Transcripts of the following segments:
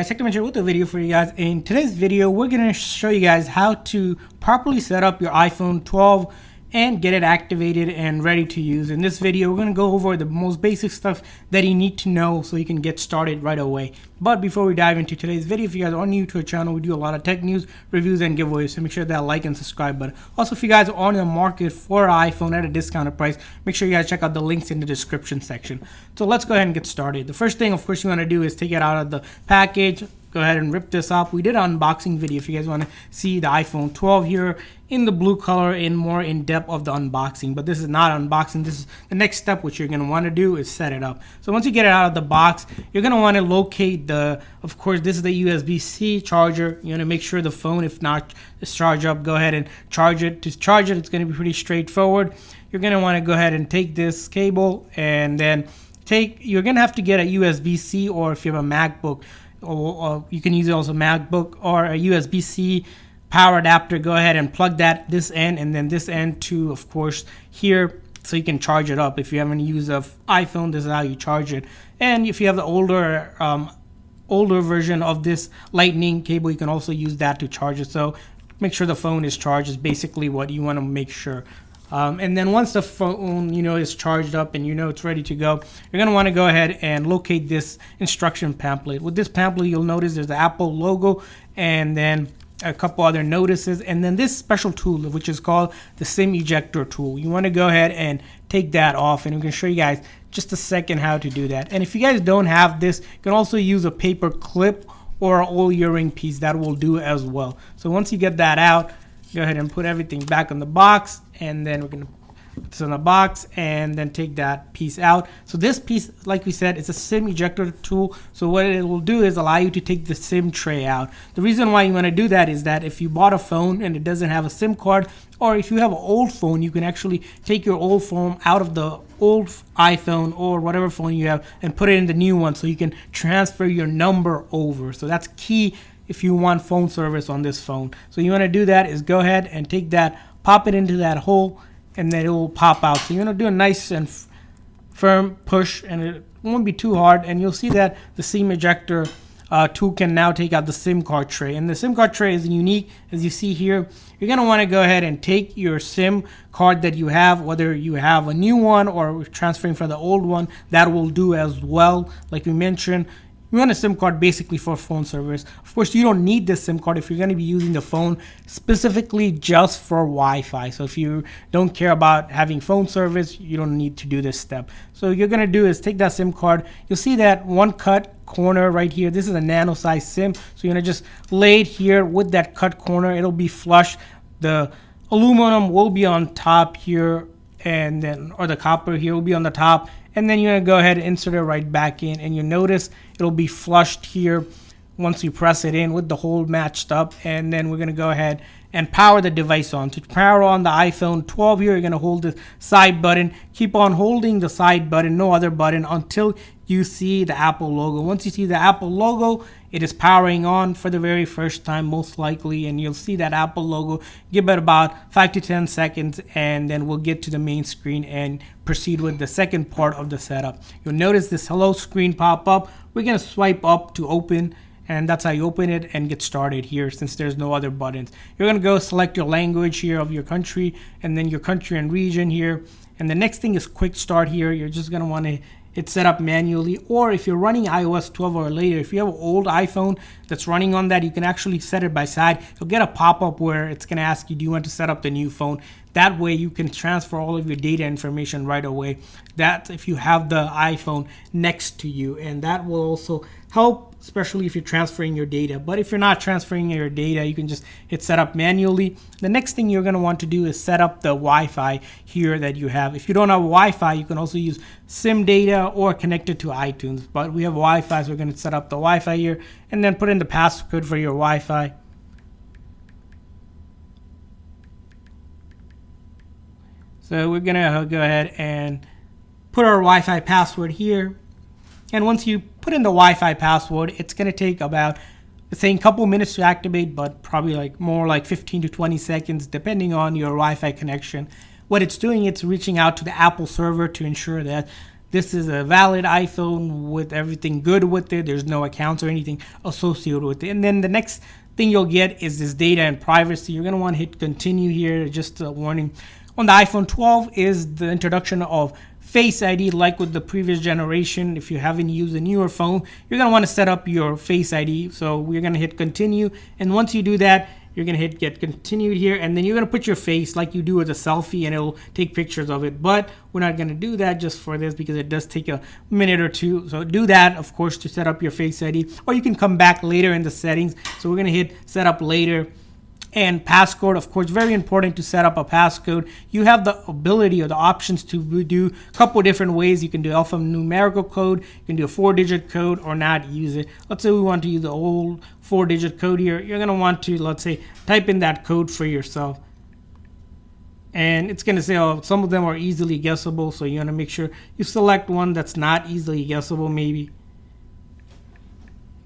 Second with a video for you guys. In today's video, we're going to show you guys how to properly set up your iPhone 12 and get it activated and ready to use. In this video, we're going to go over the most basic stuff that you need to know so you can get started right away. But before we dive into today's video, if you guys are new to our channel, we do a lot of tech news, reviews, and giveaways, so make sure that like and subscribe button. Also, if you guys are on the market for an iPhone at a discounted price, make sure you guys check out the links in the description section. So let's go ahead and get started. The first thing, of course, you want to do is take it out of the package. Go ahead and rip this up. We did an unboxing video if you guys want to see the iPhone 12 here in the blue color and more in depth of the unboxing. But this is not unboxing. This is the next step. What you're going to want to do is set it up. So once you get it out of the box, you're going to want to locate of course, this is the USB-C charger. You want to make sure the phone, if not, is charged up. Go ahead and charge it. To charge it, it's going to be pretty straightforward. You're going to want to go ahead and take this cable and then you're going to have to get a USB-C, or if you have a MacBook, or you can use also MacBook or a USB-C power adapter. Go ahead and plug this end and then this end to, of course, here, so you can charge it up. If you haven't used an iPhone, this is how you charge it. And if you have the older version of this Lightning cable, you can also use that to charge it. So make sure the phone is charged is basically what you want to make sure. And then once the phone, is charged up and it's ready to go, you're going to want to go ahead and locate this instruction pamphlet. With this pamphlet, you'll notice there's the Apple logo and then a couple other notices, and then this special tool, which is called the SIM ejector tool. You want to go ahead and take that off, and we can show you guys just a second how to do that. And if you guys don't have this, you can also use a paper clip or an old earring piece. That will do as well. So once you get that out, go ahead and put everything back in the box, and then we're going to put this in the box and then take that piece out. So this piece, like we said, is a SIM ejector tool. So what it will do is allow you to take the SIM tray out. The reason why you want to do that is that if you bought a phone and it doesn't have a SIM card, or if you have an old phone, you can actually take your old phone out of the old iPhone or whatever phone you have and put it in the new one, so you can transfer your number over. So that's key if you want phone service on this phone. So you want to do that is go ahead and take that, pop it into that hole, and then it will pop out. So you want to do a nice and firm push, and it won't be too hard, and you'll see that the SIM ejector tool can now take out the SIM card tray. And the SIM card tray is unique, as you see here. You're going to want to go ahead and take your SIM card that you have, whether you have a new one or transferring from the old one, that will do as well. Like we mentioned, you want a SIM card basically for phone service. Of course, you don't need this SIM card if you're going to be using the phone specifically just for Wi-Fi. So if you don't care about having phone service, you don't need to do this step. So what you're going to do is take that SIM card. You'll see that one cut corner right here. This is a nano size SIM. So you're going to just lay it here with that cut corner. It'll be flush. The aluminum will be on top here, and then, or the copper here will be on the top. And then you're going to go ahead and insert it right back in, and you'll notice it'll be flushed here once you press it in with the hole matched up. And then we're going to go ahead and power the device on. To power on the iPhone 12 here, you're going to hold the side button. Keep on holding the side button, no other button, until you see the Apple logo. Once you see the Apple logo, it is powering on for the very first time, most likely, and you'll see that Apple logo. Give it about 5 to 10 seconds, and then we'll get to the main screen and proceed with the second part of the setup. You'll notice this hello screen pop up. We're going to swipe up to open, and that's how you open it and get started here, since there's no other buttons. You're going to go select your language here of your country, and then your country and region here. And the next thing is quick start here. You're just going to want to hit set up manually, or if you're running iOS 12 or later, if you have an old iPhone that's running on that, you can actually set it by side. You'll get a pop-up where it's going to ask you, do you want to set up the new phone? That way you can transfer all of your data information right away. That's if you have the iPhone next to you, and that will also help, especially if you're transferring your data. But if you're not transferring your data, you can just hit set up manually. The next thing you're going to want to do is set up the Wi-Fi here that you have. If you don't have Wi-Fi, you can also use SIM data or connect it to iTunes. But we have Wi-Fi, so we're going to set up the Wi-Fi here and then put in the passcode for your Wi-Fi. So we're going to go ahead and put our Wi-Fi password here. And once you put in the Wi-Fi password, it's going to take about, let's say, a couple minutes to activate, but probably more like 15 to 20 seconds, depending on your Wi-Fi connection. What it's doing, it's reaching out to the Apple server to ensure that this is a valid iPhone with everything good with it. There's no accounts or anything associated with it. And then the next thing you'll get is this data and privacy. You're going to want to hit continue here. Just a warning. On the iPhone 12 is the introduction of Face ID. Like with the previous generation, if you haven't used a newer phone, you're going to want to set up your Face ID. So we're going to hit continue. And once you do that, you're going to hit get continued here, and then you're going to put your face like you do with a selfie, and it'll take pictures of it. But we're not going to do that just for this because it does take a minute or two. So do that, of course, to set up your Face ID, or you can come back later in the settings. So we're going to hit set up later. And passcode, of course, very important to set up a passcode. You have the ability or the options to do a couple different ways. You can do alphanumerical code, you can do a 4-digit code, or not use it. Let's say we want to use the old 4-digit code here. You're going to want to, let's say, type in that code for yourself. And it's going to say, oh, some of them are easily guessable. So you want to make sure you select one that's not easily guessable, maybe.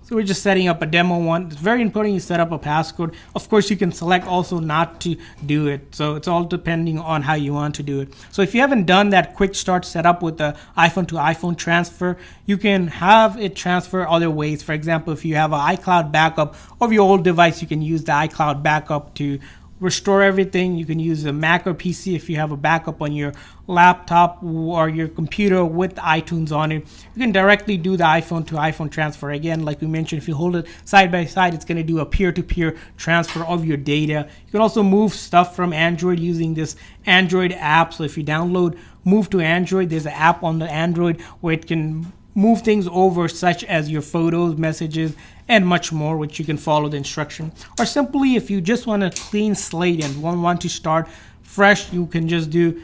So we're just setting up a demo one. It's very important you set up a passcode. Of course, you can select also not to do it. So it's all depending on how you want to do it. So if you haven't done that quick start setup with the iPhone to iPhone transfer, you can have it transfer other ways. For example, if you have an iCloud backup of your old device, you can use the iCloud backup to restore everything. You can use a Mac or PC if you have a backup on your laptop or your computer with iTunes on it. You can directly do the iPhone to iPhone transfer. Again, like we mentioned, if you hold it side by side, it's going to do a peer-to-peer transfer of your data. You can also move stuff from Android using this Android app. So if you download Move to Android, there's an app on the Android where it can move things over, such as your photos, messages, and much more, which you can follow the instruction. Or simply, if you just want a clean slate and want to start fresh, you can just do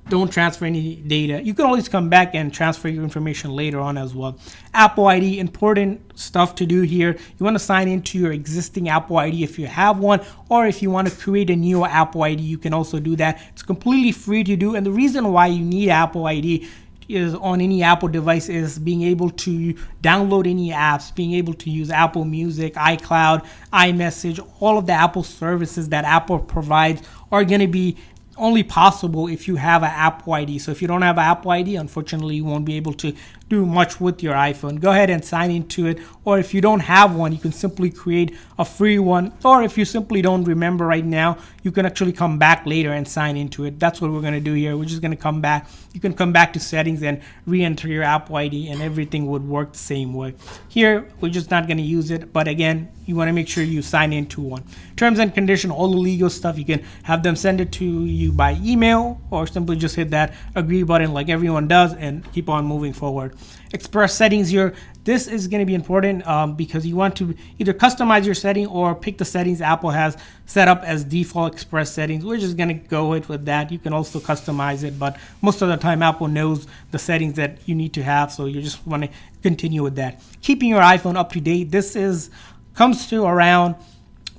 don't transfer any data. You can always come back and transfer your information later on as well. Apple ID, important stuff to do here. You want to sign into your existing Apple ID if you have one, or if you want to create a new Apple ID, you can also do that. It's completely free to do, and the reason why you need Apple ID is on any Apple device is being able to download any apps, being able to use Apple Music, iCloud, iMessage. All of the Apple services that Apple provides are going to be only possible if you have an Apple ID. So if you don't have an Apple ID, unfortunately, you won't be able to do much with your iPhone. Go ahead and sign into it. Or if you don't have one, you can simply create a free one. Or if you simply don't remember right now, you can actually come back later and sign into it. That's what we're going to do here. We're just going to come back. You can come back to settings and re-enter your Apple ID, and everything would work the same way. Here, we're just not going to use it. But again, you want to make sure you sign into one. Terms and conditions, all the legal stuff, you can have them send it to you by email, or simply just hit that agree button like everyone does and keep on moving forward. Express settings here. This is going to be important because you want to either customize your setting or pick the settings Apple has set up as default express settings. We're just going to go with that. You can also customize it, but most of the time Apple knows the settings that you need to have, so you just want to continue with that. Keeping your iPhone up to date. This comes to around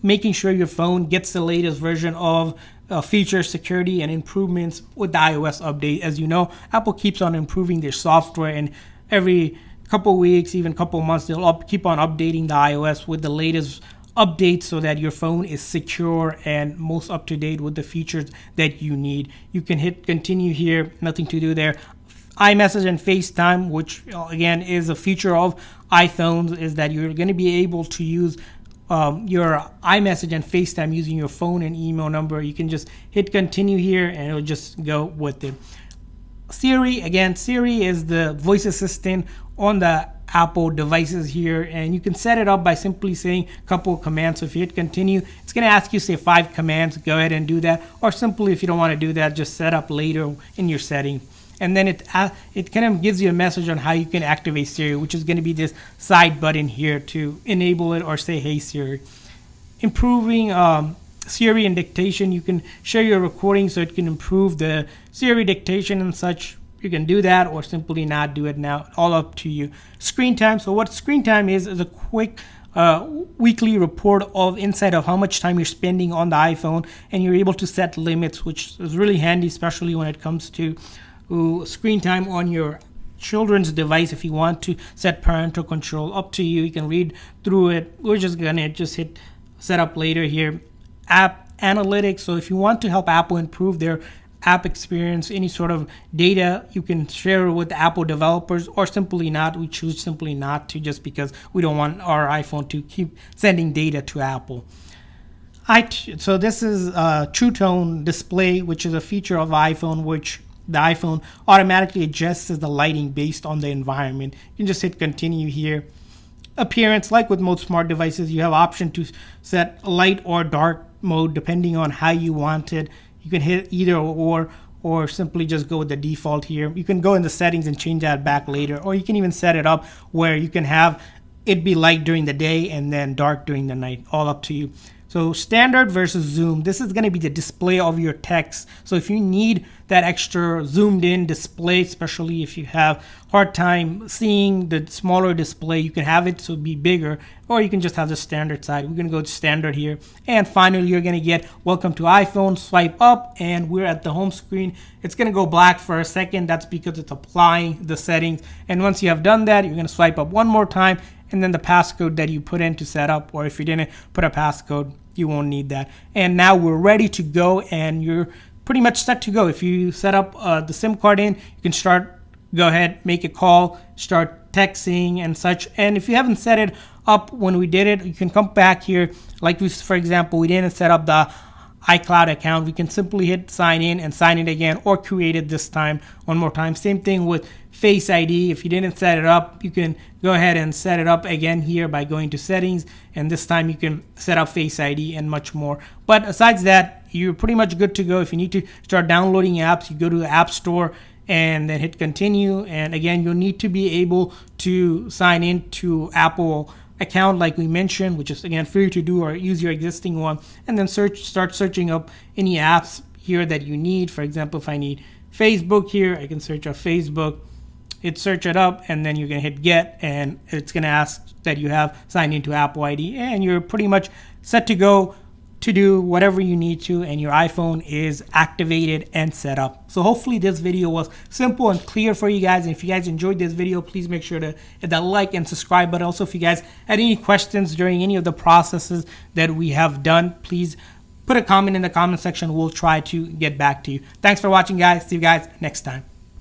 making sure your phone gets the latest version of feature, security, and improvements with the iOS update. As you know, Apple keeps on improving their software, and every couple weeks, even couple months, they'll keep on updating the iOS with the latest updates so that your phone is secure and most up to date with the features that you need. You can hit continue here, nothing to do there. iMessage and FaceTime, which again is a feature of iPhones, is that you're going to be able to use your iMessage and FaceTime using your phone and email number. You can just hit continue here and it'll just go with it. Siri, again, Siri is the voice assistant on the Apple devices here, and you can set it up by simply saying a couple of commands. So if you hit continue, it's going to ask you say 5 commands. Go ahead and do that, or simply if you don't want to do that, just set up later in your setting. And then it kind of gives you a message on how you can activate Siri, which is going to be this side button here to enable it or say hey Siri. Improving Siri and dictation. You can share your recording so it can improve the Siri dictation and such. You can do that or simply not do it now. All up to you. Screen time. So what screen time is a quick weekly report of insight of how much time you're spending on the iPhone, and you're able to set limits, which is really handy, especially when it comes to screen time on your children's device. If you want to set parental control, up to you. You can read through it. We're just gonna hit set up later here. App analytics. So if you want to help Apple improve their app experience, any sort of data, you can share with the Apple developers, or simply not. We choose simply not to, just because we don't want our iPhone to keep sending data to Apple. So this is True Tone Display, which is a feature of iPhone, which the iPhone automatically adjusts the lighting based on the environment. You can just hit continue here. Appearance, like with most smart devices, you have option to set light or dark mode depending on how you want it. You can hit either or simply just go with the default here. You can go in the settings and change that back later, or you can even set it up where you can have it be light during the day and then dark during the night. All up to you. So standard versus zoom, this is going to be the display of your text. So if you need that extra zoomed in display, especially if you have hard time seeing the smaller display, you can have it so be bigger, or you can just have the standard side. We're going to go to standard here. And finally, you're going to get welcome to iPhone, swipe up, and we're at the home screen. It's going to go black for a second. That's because it's applying the settings. And once you have done that, you're going to swipe up one more time, and then the passcode that you put in to set up, or if you didn't put a passcode, you won't need that. And now we're ready to go, and you're pretty much set to go. If you set up the SIM card in, you can go ahead, make a call, start texting and such. And if you haven't set it up when we did it, you can come back here. Like for example, we didn't set up the iCloud account. We can simply hit sign in and sign in again, or create it this time one more time. Same thing with Face ID. If you didn't set it up, you can go ahead and set it up again here by going to settings, and this time you can set up Face ID and much more. But aside that, you're pretty much good to go. If you need to start downloading apps, you go to the App Store and then hit continue. And again, you'll need to be able to sign in to Apple account like we mentioned, which is again free to do, or use your existing one, and then start searching up any apps here that you need. For example, if I need Facebook here, I can search up Facebook, search it up, and then you're gonna hit get, and it's gonna ask that you have signed into Apple ID, and you're pretty much set to go to do whatever you need to, and your iPhone is activated and set up. So hopefully this video was simple and clear for you guys. And if you guys enjoyed this video, please make sure to hit that like and subscribe button. Also, if you guys had any questions during any of the processes that we have done, please put a comment in the comment section. We'll try to get back to you. Thanks for watching, guys. See you guys next time.